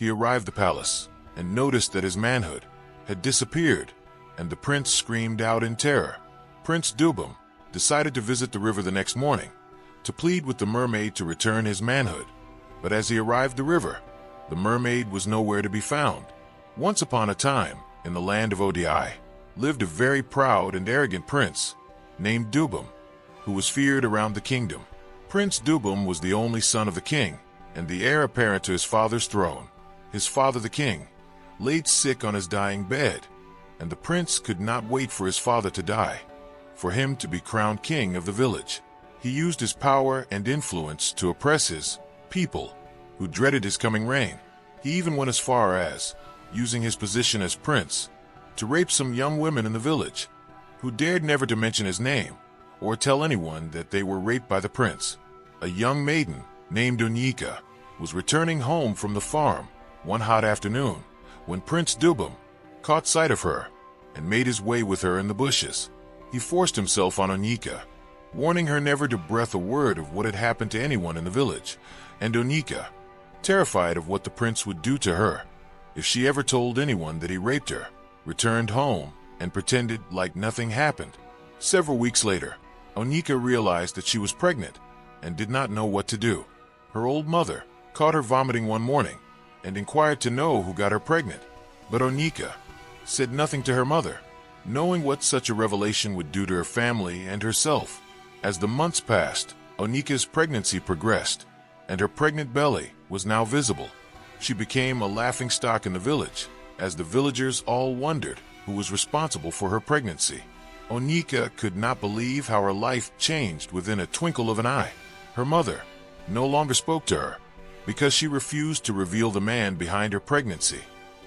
He arrived at the palace and noticed that his manhood had disappeared, and the prince screamed out in terror. Prince Dubum decided to visit the river the next morning to plead with the mermaid to return his manhood. But as he arrived at the river, the mermaid was nowhere to be found. Once upon a time, in the land of Odi, lived a very proud and arrogant prince named Dubum, who was feared around the kingdom. Prince Dubum was the only son of the king and the heir apparent to his father's throne. His father, the king, laid sick on his dying bed, and the prince could not wait for his father to die, for him to be crowned king of the village. He used his power and influence to oppress his people, who dreaded his coming reign. He even went as far as, using his position as prince, to rape some young women in the village, who dared never to mention his name or tell anyone that they were raped by the prince. A young maiden named Onika was returning home from the farm one hot afternoon when Prince Dubum caught sight of her and made his way with her in the bushes. He forced himself on Onika, warning her never to breath a word of what had happened to anyone in the village, and Onika, terrified of what the prince would do to her if she ever told anyone that he raped her, returned home and pretended like nothing happened. Several weeks later, Onika realized that she was pregnant and did not know what to do. Her old mother caught her vomiting one morning and inquired to know who got her pregnant. But Onika said nothing to her mother, knowing what such a revelation would do to her family and herself. As the months passed, Onika's pregnancy progressed, and her pregnant belly was now visible. She became a laughingstock in the village, as the villagers all wondered who was responsible for her pregnancy. Onika could not believe how her life changed within a twinkle of an eye. Her mother no longer spoke to her because she refused to reveal the man behind her pregnancy.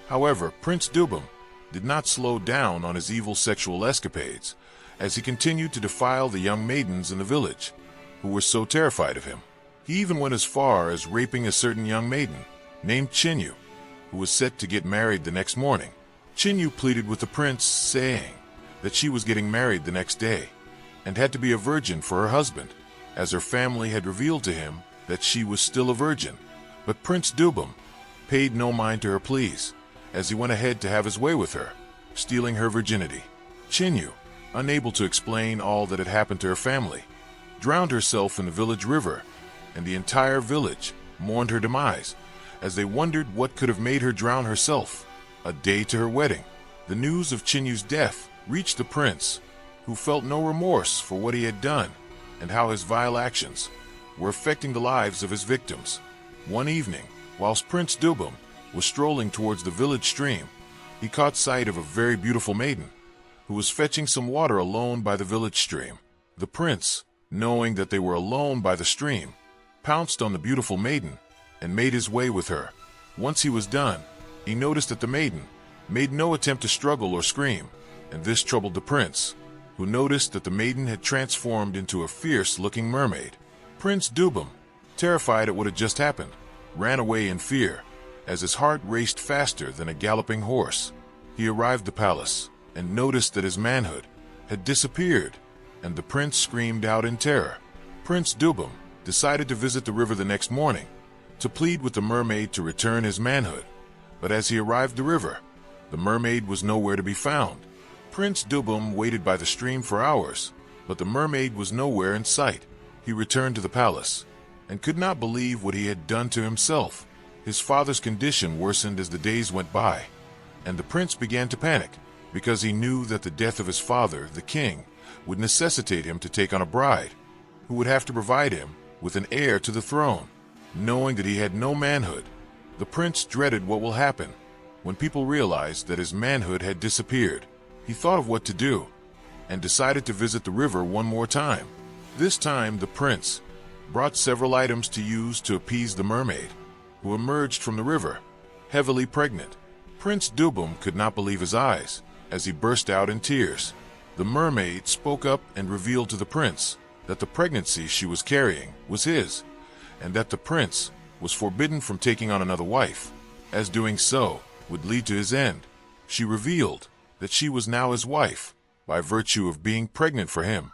However, Prince Dubum did not slow down on his evil sexual escapades as he continued to defile the young maidens in the village, who were so terrified of him. He even went as far as raping a certain young maiden named Chinyu, who was set to get married the next morning. Chinyu pleaded with the prince, saying that she was getting married the next day and had to be a virgin for her husband, as her family had revealed to him that she was still a virgin. But Prince Dubum paid no mind to her pleas, as he went ahead to have his way with her, stealing her virginity. Chinyu, unable to explain all that had happened to her family, drowned herself in the village river, and the entire village mourned her demise, as they wondered what could have made her drown herself. A day to her wedding, the news of Chinyu's death reached the prince, who felt no remorse for what he had done and how his vile actions were affecting the lives of his victims. One evening, whilst Prince Dubum was strolling towards the village stream, he caught sight of a very beautiful maiden who was fetching some water alone by the village stream. The prince, knowing that they were alone by the stream, pounced on the beautiful maiden and made his way with her. Once he was done, he noticed that the maiden made no attempt to struggle or scream, and this troubled the prince, who noticed that the maiden had transformed into a fierce-looking mermaid. Prince Dubum, terrified at what had just happened, ran away in fear, as his heart raced faster than a galloping horse. He arrived at the palace and noticed that his manhood had disappeared, and the prince screamed out in terror. Prince Dubum decided to visit the river the next morning to plead with the mermaid to return his manhood. But as he arrived at the river, the mermaid was nowhere to be found. Prince Dubum waited by the stream for hours, but the mermaid was nowhere in sight. He returned to the palace and could not believe what he had done to himself. His father's condition worsened as the days went by, and the prince began to panic because he knew that the death of his father, the king, would necessitate him to take on a bride who would have to provide him with an heir to the throne. Knowing that he had no manhood, the prince dreaded what will happen when people realized that his manhood had disappeared. He thought of what to do and decided to visit the river one more time. This time, the prince brought several items to use to appease the mermaid, who emerged from the river, heavily pregnant. Prince Dubum could not believe his eyes as he burst out in tears. The mermaid spoke up and revealed to the prince that the pregnancy she was carrying was his, and that the prince was forbidden from taking on another wife, as doing so would lead to his end. She revealed that she was now his wife by virtue of being pregnant for him,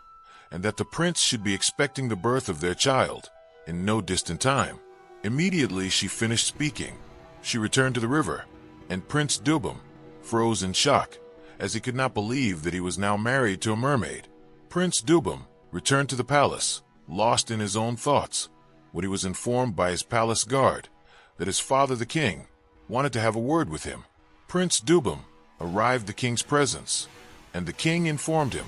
and that the prince should be expecting the birth of their child in no distant time. Immediately she finished speaking, She returned to the river, and Prince Dubum froze in shock, as he could not believe that he was now married to a mermaid. Prince Dubum returned to the palace, lost in his own thoughts, when he was informed by his palace guard that his father the king wanted to have a word with him. Prince Dubum arrived at the king's presence, and the king informed him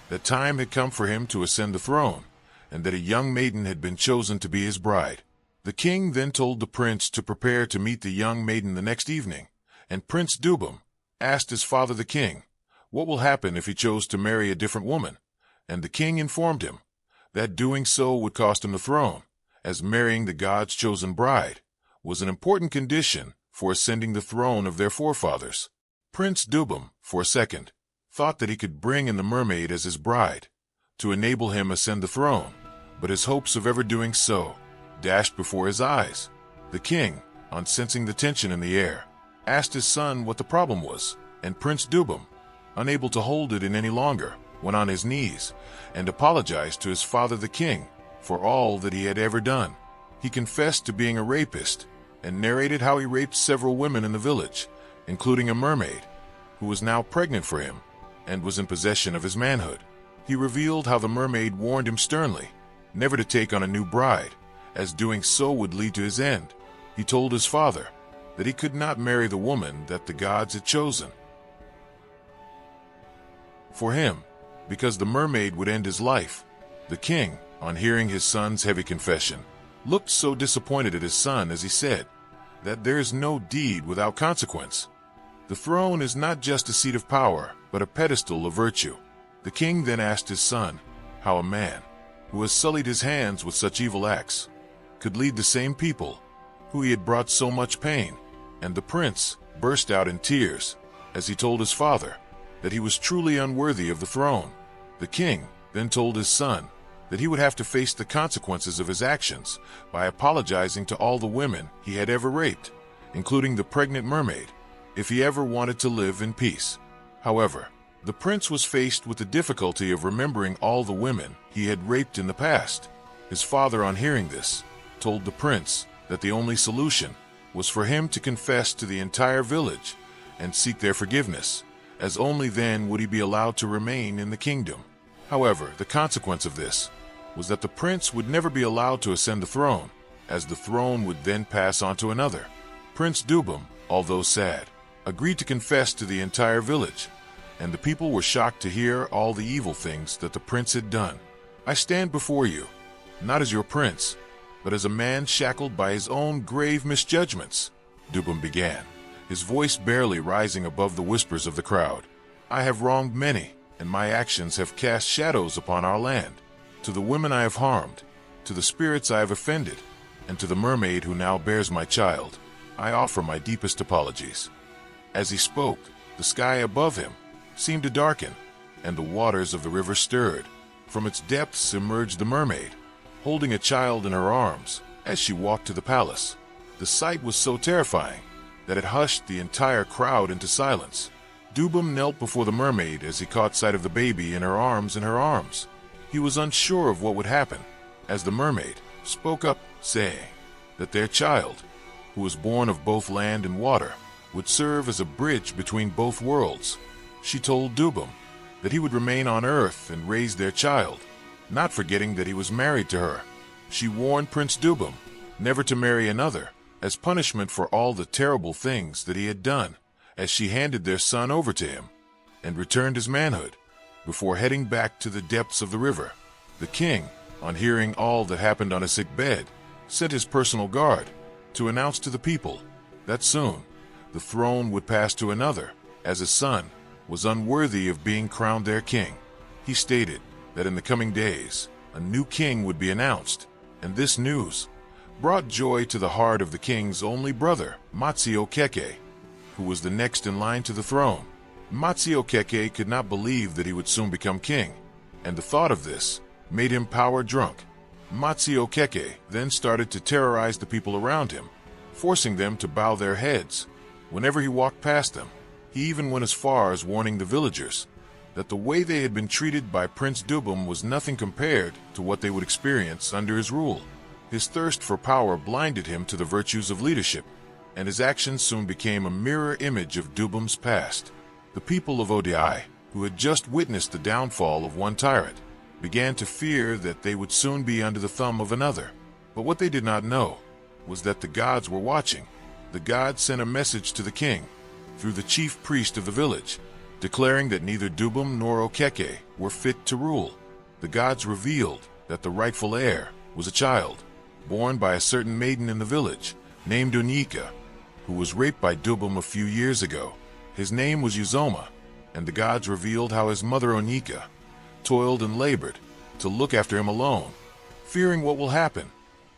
that time had come for him to ascend the throne, and that a young maiden had been chosen to be his bride. The king then told the prince to prepare to meet the young maiden the next evening, and Prince Dubum asked his father the king what will happen if he chose to marry a different woman, and the king informed him that doing so would cost him the throne, as marrying the god's chosen bride was an important condition for ascending the throne of their forefathers. Prince Dubum, for a second, thought that he could bring in the mermaid as his bride to enable him ascend the throne, but his hopes of ever doing so dashed before his eyes. The king, on sensing the tension in the air, asked his son what the problem was, and Prince Dubum, unable to hold it in any longer, went on his knees and apologized to his father the king for all that he had ever done. He confessed to being a rapist and narrated how he raped several women in the village, including a mermaid, who was now pregnant for him and was in possession of his manhood. He revealed how the mermaid warned him sternly never to take on a new bride, as doing so would lead to his end. He told his father that he could not marry the woman that the gods had chosen for him, because the mermaid would end his life. The king, on hearing his son's heavy confession, looked so disappointed at his son as he said that there is no deed without consequence. The throne is not just a seat of power, but a pedestal of virtue. The king then asked his son how a man who has sullied his hands with such evil acts could lead the same people who he had brought so much pain, and the prince burst out in tears as he told his father that he was truly unworthy of the throne. The king then told his son that he would have to face the consequences of his actions by apologizing to all the women he had ever raped, including the pregnant mermaid, if he ever wanted to live in peace. However, the prince was faced with the difficulty of remembering all the women he had raped in the past. His father, on hearing this, told the prince that the only solution was for him to confess to the entire village and seek their forgiveness, as only then would he be allowed to remain in the kingdom. However, the consequence of this was that the prince would never be allowed to ascend the throne, as the throne would then pass on to another. Prince Dubum, although sad, agreed to confess to the entire village, and the people were shocked to hear all the evil things that the prince had done. I stand before you, not as your prince, but as a man shackled by his own grave misjudgments, Dubum began, his voice barely rising above the whispers of the crowd. I have wronged many, and my actions have cast shadows upon our land. To the women I have harmed, to the spirits I have offended, and to the mermaid who now bears my child, I offer my deepest apologies. As he spoke, the sky above him seemed to darken, and the waters of the river stirred. From its depths emerged the mermaid, holding a child in her arms as she walked to the palace. The sight was so terrifying that it hushed the entire crowd into silence. Dubum knelt before the mermaid as he caught sight of the baby in her arms. He was unsure of what would happen, as the mermaid spoke up, saying that their child, who was born of both land and water, would serve as a bridge between both worlds. She told Dubum that he would remain on earth and raise their child, not forgetting that he was married to her. She warned Prince Dubum never to marry another, as punishment for all the terrible things that he had done, as she handed their son over to him and returned his manhood before heading back to the depths of the river. The king, on hearing all that happened on his sick bed, sent his personal guard to announce to the people that soon the throne would pass to another, as his son was unworthy of being crowned their king. He stated that in the coming days a new king would be announced, and this news brought joy to the heart of the king's only brother, Matsio Keke, who was the next in line to the throne. Matsio Keke could not believe that he would soon become king, and the thought of this made him power drunk. Matsio Keke then started to terrorize the people around him, forcing them to bow their heads whenever he walked past them. He even went as far as warning the villagers that the way they had been treated by Prince Dubum was nothing compared to what they would experience under his rule. His thirst for power blinded him to the virtues of leadership, and his actions soon became a mirror image of Dubum's past. The people of Odi, who had just witnessed the downfall of one tyrant, began to fear that they would soon be under the thumb of another. But what they did not know was that the gods were watching. The gods sent a message to the king through the chief priest of the village, declaring that neither Dubum nor Okeke were fit to rule. The gods revealed that the rightful heir was a child, born by a certain maiden in the village, named Onika, who was raped by Dubum a few years ago. His name was Uzoma, and the gods revealed how his mother Onika toiled and labored to look after him alone, fearing what will happen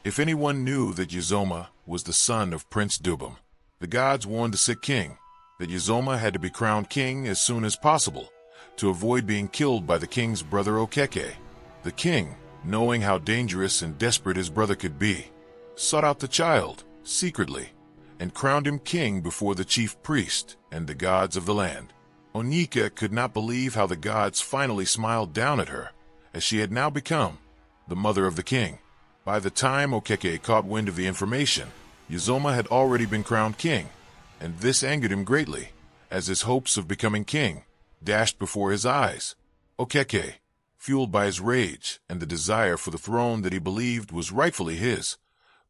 if anyone knew that Uzoma was the son of Prince Dubum. The gods warned the sick king that Uzoma had to be crowned king as soon as possible to avoid being killed by the king's brother Okeke. The king, knowing how dangerous and desperate his brother could be, sought out the child secretly and crowned him king before the chief priest and the gods of the land. Onika could not believe how the gods finally smiled down at her, as she had now become the mother of the king. By the time Okeke caught wind of the information, Uzoma had already been crowned king, and this angered him greatly, as his hopes of becoming king dashed before his eyes. Okeke, fueled by his rage and the desire for the throne that he believed was rightfully his,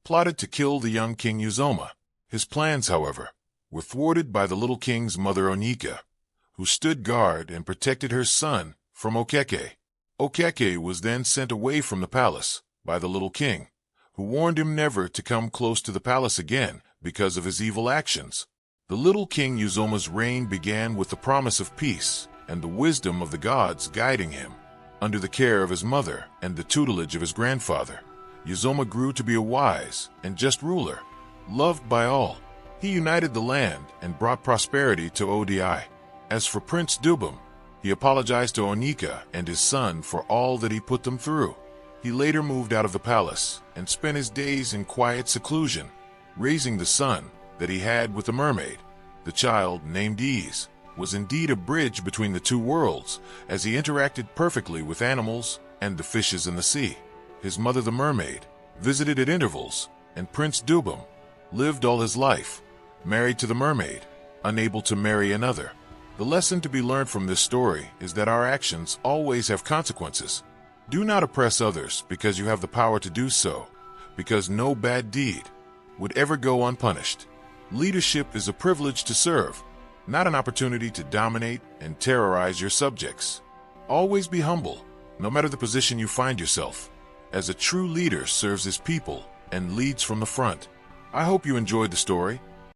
plotted to kill the young king Uzoma. His plans, however, were thwarted by the little king's mother Onika, who stood guard and protected her son from Okeke. Okeke was then sent away from the palace by the little king, who warned him never to come close to the palace again because of his evil actions. The little king Uzoma's reign began with the promise of peace and the wisdom of the gods guiding him. Under the care of his mother and the tutelage of his grandfather, Uzoma grew to be a wise and just ruler, loved by all. He united the land and brought prosperity to Odi. As for Prince Dubum, he apologized to Onika and his son for all that he put them through. He later moved out of the palace and spent his days in quiet seclusion, raising the son that he had with the mermaid. The child, named Ease, was indeed a bridge between the two worlds, as he interacted perfectly with animals and the fishes in the sea. His mother, the mermaid, visited at intervals, and Prince Dubum lived all his life, married to the mermaid, unable to marry another. The lesson to be learned from this story is that our actions always have consequences. Do not oppress others because you have the power to do so, because no bad deed would ever go unpunished. Leadership is a privilege to serve, not an opportunity to dominate and terrorize your subjects. Always be humble, no matter the position you find yourself, as a true leader serves his people and leads from the front. I hope you enjoyed the story.